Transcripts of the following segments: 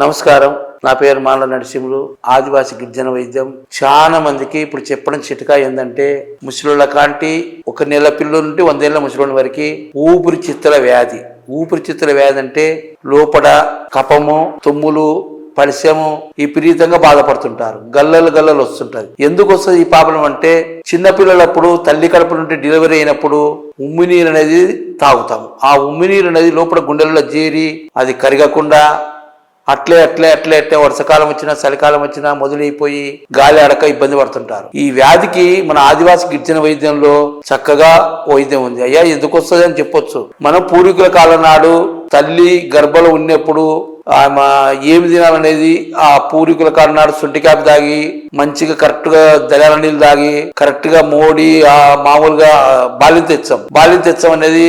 నమస్కారం. నా పేరు మాల నరసింహులు. ఆదివాసి గిరిజన వైద్యం. చాలా మందికి ఇప్పుడు చెప్పడం చిట్కా ఏంటంటే, ముసలిళ్ళ కాంటి 1 నెల పిల్లల నుండి 100 ఏళ్ల ముసలిళ్ళ వరకు ఊపిరితిత్తుల వ్యాధి. ఊపిరితిత్తుల వ్యాధి అంటే లోపల కఫము, తుమ్ములు, పరిశ్రమ విపరీతంగా బాధపడుతుంటారు. గల్లలు వస్తుంటది. ఎందుకు వస్తుంది ఈ ప్రాబ్లం అంటే, చిన్నపిల్లలప్పుడు తల్లి కడుపు నుండి డెలివరీ అయినప్పుడు ఉమ్మినీరు అనేది తాగుతాం. ఆ ఉమ్మినీరు అనేది లోపల గుండెలలో చేరి అది కరగకుండా అట్లే వర్షాకాలం వచ్చినా చలికాలం వచ్చినా మొదలైపోయి గాలి అడక ఇబ్బంది పడుతుంటారు. ఈ వ్యాధికి మన ఆదివాసి గిరిజన వైద్యంలో చక్కగా వైద్యం ఉంది. అయ్యా ఎందుకు వస్తుంది అని చెప్పొచ్చు. మన పూర్వీకుల కాలం నాడు తల్లి గర్భంలో ఉన్నప్పుడు ఆమె ఏమి తినాలనేది ఆ పూర్వీకుల కాలం నాడు శుంఠి కాపి తాగి మంచిగా కరెక్ట్ గా దళాల నీళ్ళు తాగి కరెక్ట్ గా మోడి ఆ మామూలుగా బాల్యం తెచ్చాం అనేది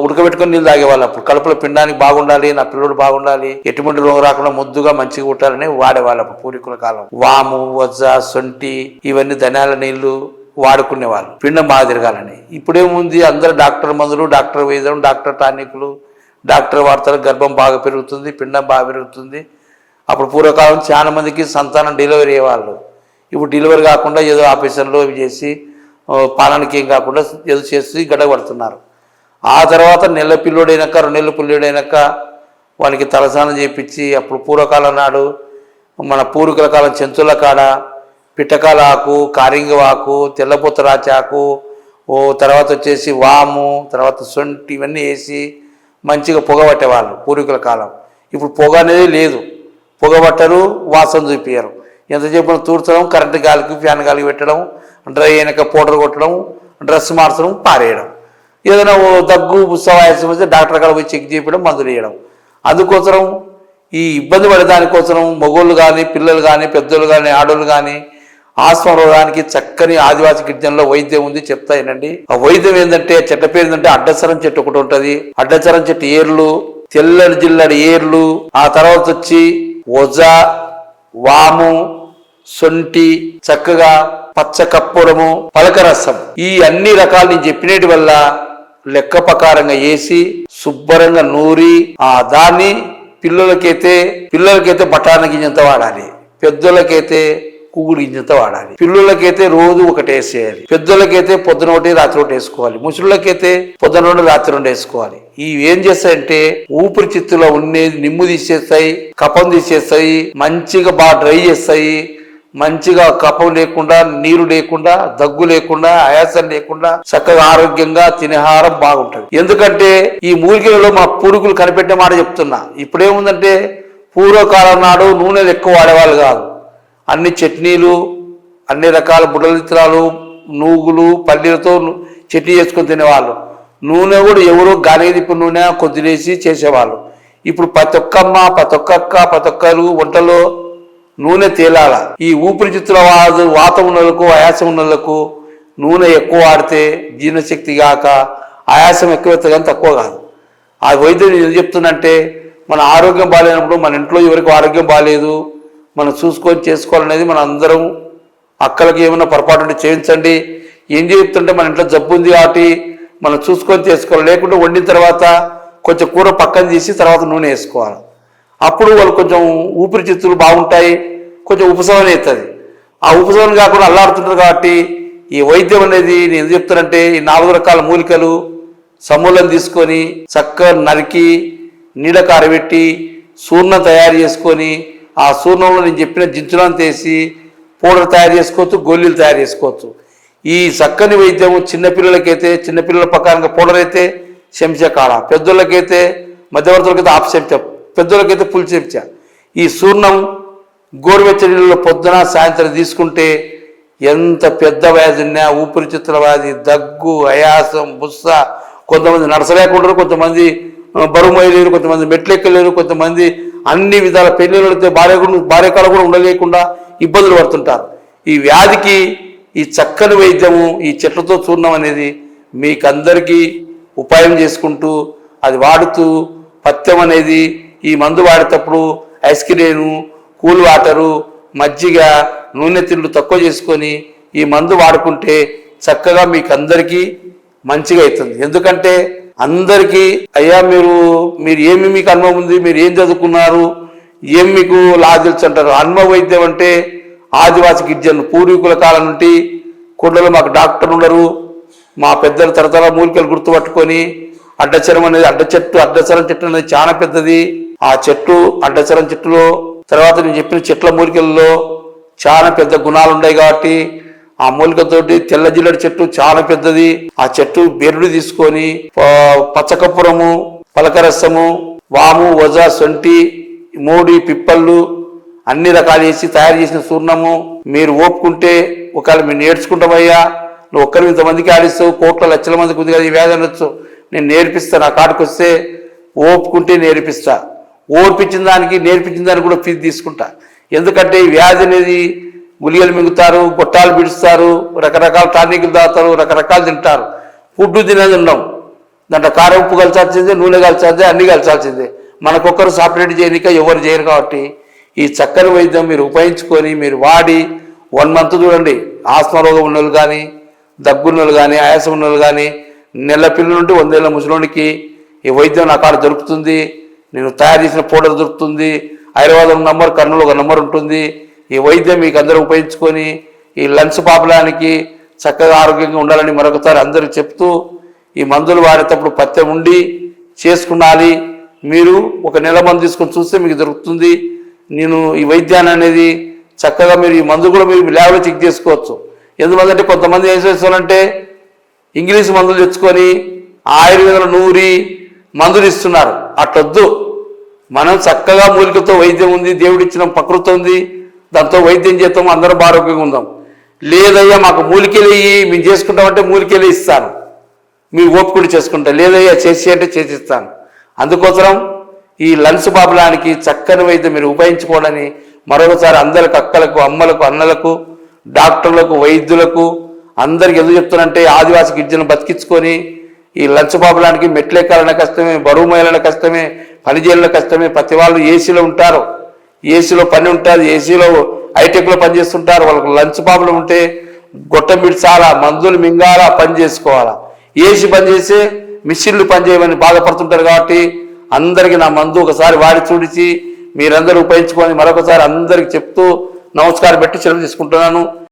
ఉడకబెట్టుకుని నీళ్ళు తాగేవాళ్ళు. అప్పుడు కడుపులో పిండానికి బాగుండాలి, నా పిల్లడు బాగుండాలి, ఎటువంటి రోగం రాకుండా ముద్దుగా మంచిగా ఉంటారని వాడేవాళ్ళు అప్పుడు పూర్వీకుల కాలం. వాము, వజ్జ, సొంటి ఇవన్నీ ధనియాల నీళ్లు వాడుకునేవాళ్ళు పిండం బాగా తిరగాలని. ఇప్పుడేముంది, అందరు డాక్టర్ మందులు, డాక్టర్ వైద్యం, డాక్టర్ టానిక్లు, డాక్టర్ వార్తలు. గర్భం బాగా పెరుగుతుంది, పిండం బాగా పెరుగుతుంది. అప్పుడు పూర్వకాలం చాలా మందికి సంతానం డెలివరీ అయ్యేవాళ్ళు. ఇప్పుడు డెలివరీ కాకుండా ఏదో ఆపరేషన్లో ఇవి చేసి పాలనకి ఏం కాకుండా ఏదో చేసి గడపడుతున్నారు. ఆ తర్వాత నెల పిల్లోడైనాక 2 నెలల పిల్లోడైనాక వానికి తలస్నానం చేయించి, అప్పుడు పూర్వకాలం నాడు మన పూర్వీకుల కాలం చెంచుల కాడ పిట్టకాల ఆకు, కారింగ ఆకు, తెల్లపొత్తరాచి ఆకు, తర్వాత వచ్చేసి వాము, తర్వాత సొంటి ఇవన్నీ వేసి మంచిగా పొగబట్టేవాళ్ళు పూర్వీకుల కాలం. ఇప్పుడు పొగ అనేది లేదు. పొగబట్టరు, వాసన చూపించరు. ఎంత చెప్పిన తూర్చడం, కరెంటు గాలికి ఫ్యాన్ గాలికి పెట్టడం, డ్రై అయినాక పౌడర్ కొట్టడం, డ్రెస్ మార్చడం, పారేయడం. ఏదైనా దగ్గు బుస్సవాయసం వస్తే డాక్టర్ కాడ పోయి చెక్ చేయడం, మందులు వేయడం. అందుకోసం ఈ ఇబ్బంది పడే దానికోసం మగోళ్ళు కానీ, పిల్లలు కానీ, పెద్దోళ్ళు కానీ, ఆడోళ్ళు కానీ ఆస్మా రోగానికి చక్కని ఆదివాసి గిరిజనలో వైద్యం ఉంది. చెప్తా ఏనండి. ఆ వైద్యం ఏంటంటే, చెట్ల పేరు ఏంటంటే అడ్డసరం చెట్టు ఒకటి ఉంటుంది. అడ్డసరం చెట్టు ఏర్లు, తెల్లడి జిల్లడి ఏర్లు, ఆ తర్వాత వచ్చి వజ, వాము, సొంటి, చక్కగా పచ్చ కప్పూరము, పలకరసం, ఈ అన్ని రకాలు నేను చెప్పినటి వల్ల లెక్క ప్రకారంగా వేసి శుభ్రంగా నూరి ఆ దాన్ని పిల్లలకైతే బఠాన గింజంత వాడాలి, పెద్దలకైతే కుగుడు గింజంత వాడాలి. పిల్లలకైతే రోజు ఒకటి వేసేయాలి, పెద్దలకైతే పొద్దున ఒకటి రాత్రి ఒకటి వేసుకోవాలి, ముసలికైతే పొద్దున 2 రాత్రి 2 వేసుకోవాలి. ఇవి ఏం చేస్తాయంటే ఊపిరితిత్తులో ఉండేది నిమ్ము తీసేస్తాయి, కఫం తీసేస్తాయి, మంచిగా బాగా డ్రై చేస్తాయి. మంచిగా కఫం లేకుండా, నీరు లేకుండా, దగ్గు లేకుండా, ఆయాసం లేకుండా చక్కగా ఆరోగ్యంగా తినేహారం బాగుంటుంది. ఎందుకంటే ఈ మూలికలలో మా పూర్వీకులు కనిపెట్టే మాట చెప్తున్నా. ఇప్పుడేముందంటే పూర్వకాలం నాడు నూనెలు ఎక్కువ వాడేవాళ్ళు కాదు. అన్ని చట్నీలు, అన్ని రకాల బుడ్డలిత్రాలు, నూగులు, పల్లీలతో చట్నీ చేసుకొని తినేవాళ్ళు. నూనె కూడా ఎవరో గానేదిప్పు నూనె కొద్దిలేసి చేసేవాళ్ళు. ఇప్పుడు ప్రతి ఒక్కరు వంటలో నూనె తేలాల. ఈ ఊపిరితిత్తుల వాతం ఉన్నలకు, ఆయాసం ఉన్నలకు నూనె ఎక్కువ వాడితే జీర్ణశక్తి కాక ఆయాసం ఎక్కువ కానీ తక్కువ కాదు. ఆ వైద్యుడు ఏం చెప్తుందంటే, మన ఆరోగ్యం బాగాలేనప్పుడు మన ఇంట్లో ఎవరికి ఆరోగ్యం బాగాలేదు, మనం చూసుకొని చేసుకోవాలనేది మన అందరం. అక్కలకి ఏమైనా పొరపాటు ఉంటే చేయించండి. ఏం చెప్తుంటే మన ఇంట్లో జబ్బు ఉంది కాబట్టి మనం చూసుకొని చేసుకోవాలి. లేకుంటే వండిన తర్వాత కొంచెం కూర పక్కన తీసి తర్వాత నూనె వేసుకోవాలి. అప్పుడు వాళ్ళు కొంచెం ఊపిరితిత్తులు బాగుంటాయి, కొంచెం ఉపశమనం అవుతుంది. ఆ ఉపశమనం కాకుండా అల్లాడుతుంటారు. కాబట్టి ఈ వైద్యం అనేది నేను ఎందుకు చెప్తానంటే, ఈ 4 రకాల మూలికలు సమూలం తీసుకొని చక్కగా నరికి నీడకు ఆరబెట్టి చూర్ణం తయారు చేసుకొని, ఆ చూర్ణంలో నేను చెప్పిన జించులను తీసి పౌడర్ తయారు చేసుకోవచ్చు, గోళీలు తయారు చేసుకోవచ్చు. ఈ చక్కని వైద్యం చిన్నపిల్లలకైతే చిన్నపిల్లల ప్రకారంగా పౌడర్ అయితే చెంచా కాడ, పెద్దోళ్ళకైతే మధ్యవర్తులకైతే హాఫ్ చెంచా, పెద్దోళ్ళకైతే ఫుల్ చెంచా. ఈ చూర్ణం గోరువెచ్చని నీళ్ళలో పొద్దున సాయంత్రం తీసుకుంటే ఎంత పెద్ద వ్యాధి ఉన్నా, ఊపిరితిత్తుల వ్యాధి, దగ్గు, ఆయాసం, బుస్స, కొంతమంది నడసలేకుంటారు, కొంతమంది బరువు మోయలేరు, కొంతమంది మెట్లెక్కలేరు, కొంతమంది అన్ని విధాల పెళ్ళిళ్ళతో భార్య కాడ కూడా ఉండలేకుండా ఇబ్బందులు పడుతుంటారు. ఈ వ్యాధికి ఈ చక్కని వైద్యము, ఈ చెట్లతో చూర్ణం అనేది మీకందరికీ ఉపాయం చేసుకుంటూ అది వాడుతూ, పథ్యం అనేది ఈ మందు వాడేటప్పుడు ఐస్ క్రీము, కూల్ వాటరు, మజ్జిగ, నూనె తిండ్లు తక్కువ చేసుకొని ఈ మందు వాడుకుంటే చక్కగా మీకు అందరికీ మంచిగా అవుతుంది. ఎందుకంటే అందరికీ అయ్యా మీరు ఏమి మీకు అనుభవం ఉంది, మీరు ఏం చదువుకున్నారు, ఏం మీకు లాజిల్స్ అంటారు. హన్మ వైద్యం అంటే ఆదివాసి గిరిజనులు పూర్వీకుల కాలం నుండి కొండలు మాకు డాక్టర్ ఉండరు, మా పెద్దలు తరతరాల మూలికలు గుర్తుపట్టుకొని అడ్డచరం అనేది అడ్డచరం చెట్టు అనేది చాలా పెద్దది. ఆ చెట్టు అడ్డచరం చెట్టులో తర్వాత నేను చెప్పిన చెట్ల మూలికల్లో చాలా పెద్ద గుణాలు ఉన్నాయి కాబట్టి ఆ మూలికతోటి తెల్ల జిల్లడి చెట్టు చాలా పెద్దది. ఆ చెట్టు బెరుడు తీసుకొని పచ్చకప్పురము, పలకరసము, వాము, వజ, సొంటి, మూడి, పిప్పళ్ళు అన్ని రకాలు వేసి తయారు చేసిన చూర్ణము మీరు ఓపుకుంటే ఒకవేళ మీరు నేర్చుకుంటామయ్యా, నువ్వు ఒక్కరి ఇంతమందికి ఆడిస్తావు, కోట్ల లక్షల మందికి ఉంది కదా ఈ వ్యాధి అనొచ్చు, నేను నేర్పిస్తా, నా కాడికి వస్తే ఓపుకుంటే నేర్పిస్తా, ఓర్పించిన దానికి నేర్పించిన దానికి కూడా ఫీజు తీసుకుంటా. ఎందుకంటే ఈ వ్యాధి అనేది గుళికలు మింగుతారు, గొట్టాలు బిడుస్తారు, రకరకాల టానిక్లు తాగుతారు, రకరకాలు తింటారు. ఫుడ్ తినేది ఉన్నాం, దాంట్లో కారం ఉప్పు కలిసాల్సిందే, నూనె కలిసాల్సిందే, అన్ని కలిసాల్సిందే. మనకొక్కరు సపరేట్ చేయనిక ఎవరు చేయరు. కాబట్టి ఈ చక్కని వైద్యం మీరు ఉపయోగించుకొని మీరు వాడి 1 month చూడండి. ఆస్మా రోగం ఉన్నోళ్ళు కానీ, దగ్గున్నోళ్ళు కానీ, ఆయాసం ఉన్నోళ్ళు కానీ, నెల పిల్లల నుండి 100 ఏళ్ళ ముసలోనికి ఈ వైద్యం నా కాడ దొరుకుతుంది. నేను తయారు చేసిన పౌడర్ దొరుకుతుంది. హైదరాబాద్ నంబర్, కర్నూలు ఒక నంబర్ ఉంటుంది. ఈ వైద్యం మీకు అందరూ ఉపయోగించుకొని ఈ లంగ్స్ పాపలానికి చక్కగా ఆరోగ్యంగా ఉండాలని మరొకసారి అందరికి చెప్తూ, ఈ మందులు వాడేటప్పుడు పత్యం ఉండి చేసుకున్నాలి. మీరు ఒక నెల మందు తీసుకొని చూస్తే మీకు దొరుకుతుంది. నేను ఈ వైద్యాన్ని అనేది చక్కగా మీరు ఈ మందు కూడా మీరు ల్యాబ్లో చెక్ చేసుకోవచ్చు. ఎందుకంటే కొంతమంది ఏం చేస్తారంటే ఇంగ్లీష్ మందులు తెచ్చుకొని ఆయుర్వేదంలో నూరి మందులు ఇస్తున్నారు. అట్లొద్దు. మనం చక్కగా మూలికతో వైద్యం ఉంది, దేవుడిచ్చిన ప్రకృతి ఉంది, దాంతో వైద్యం చేస్తాము, అందరం ఆరోగ్యంగా ఉందాం. లేదయ్యా మాకు మూలికలు మేము చేసుకుంటామంటే మూలికలు ఇస్తాను, మీ ఓపికలు చేసుకుంటా, లేదయ్యా చేసి అంటే చేసిస్తాను. అందుకోసం ఈ లంగ్స్ ప్రాబ్లానికి చక్కని వైద్యం మీరు ఉపయోగించుకోవాలని మరొకసారి అందరికి అక్కలకు, అమ్మలకు, అన్నలకు, డాక్టర్లకు, వైద్యులకు అందరికి ఎందుకు చెప్తానంటే ఆదివాసి గిరిజను బతికించుకొని ఈ లంచ్ ప్రాబ్లానికి మెట్లెక్కాలన్న కష్టమే, బరువు మోయాలన్న కష్టమే, పని చేయాలన్న కష్టమే. ప్రతి వాళ్ళు ఏసీలో ఉంటారు, ఏసీలో పని ఉంటుంది, ఏసీలో హైటెక్లో పనిచేస్తుంటారు. వాళ్ళకి లంచ్ ప్రాబ్లం ఉంటే గొట్టం బిడ్చాలా, మందులు మింగాలా, పని చేసుకోవాలా. ఏసీ పని చేసే మిషన్లు పనిచేయమని బాధపడుతుంటారు. కాబట్టి అందరికీ నా మందు ఒకసారి వాడి చూడిచి మీరందరూ ఉపయోగించుకొని మరొకసారి అందరికి చెప్తూ నమస్కారం పెట్టి సెలవు తీసుకుంటున్నాను.